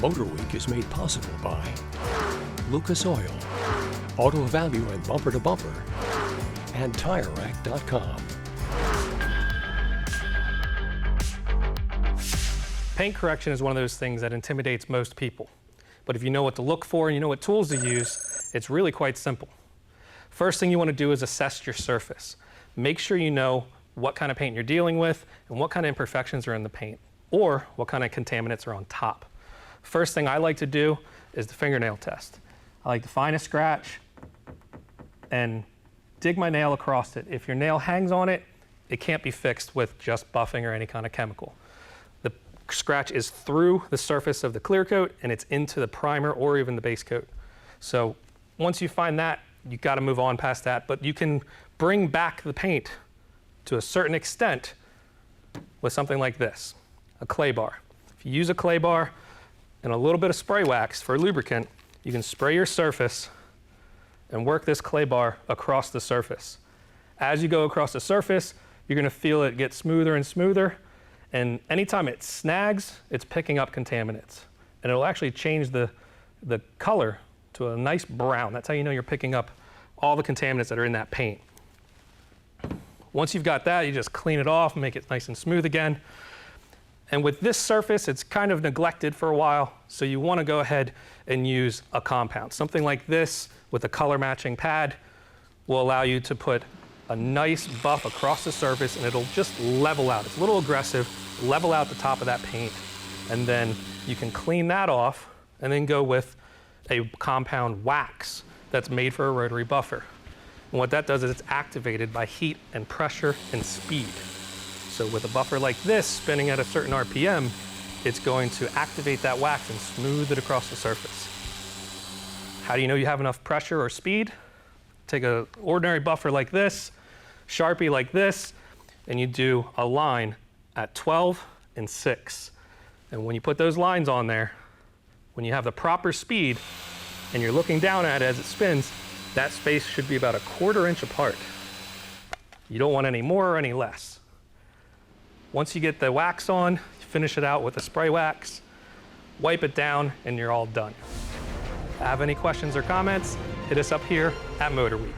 MotorWeek is made possible by Lucas Oil, Auto Value and Bumper to Bumper, and TireRack.com. Paint correction is one of those things that intimidates most people. But if you know what to look for and you know what tools to use, it's really quite simple. First thing you want to do is assess your surface. Make sure you know what kind of paint you're dealing with and what kind of imperfections are in the paint, or what kind of contaminants are on top. First thing I like to do is the fingernail test. I like to find a scratch and dig my nail across it. If your nail hangs on it, it can't be fixed with just buffing or any kind of chemical. The scratch is through the surface of the clear coat and it's into the primer or even the base coat. So once you find that, you got to move on past that, but you can bring back the paint to a certain extent with something like this, a clay bar. If you use a clay bar and a little bit of spray wax for lubricant, you can spray your surface and work this clay bar across the surface. As you go across the surface, you're going to feel it get smoother and smoother, and anytime it snags, it's picking up contaminants. And it'll actually change the color to a nice brown. That's how you know you're picking up all the contaminants that are in that paint. Once you've got that, you just clean it off and make it nice and smooth again. And with this surface, it's kind of neglected for a while, so you want to go ahead and use a compound. Something like this with a color matching pad will allow you to put a nice buff across the surface and it'll just level out. It's a little aggressive, level out the top of that paint, and then you can clean that off and then go with a compound wax that's made for a rotary buffer. And what that does is it's activated by heat and pressure and speed. So with a buffer like this spinning at a certain RPM, it's going to activate that wax and smooth it across the surface. How do you know you have enough pressure or speed? Take an ordinary buffer like this, Sharpie like this, and you do a line at 12 and 6. And when you put those lines on there, when you have the proper speed and you're looking down at it as it spins, that space should be about 1/4 inch apart. You don't want any more or any less. Once you get the wax on, you finish it out with a spray wax, wipe it down, and you're all done. If you have any questions or comments, hit us up here at MotorWeek.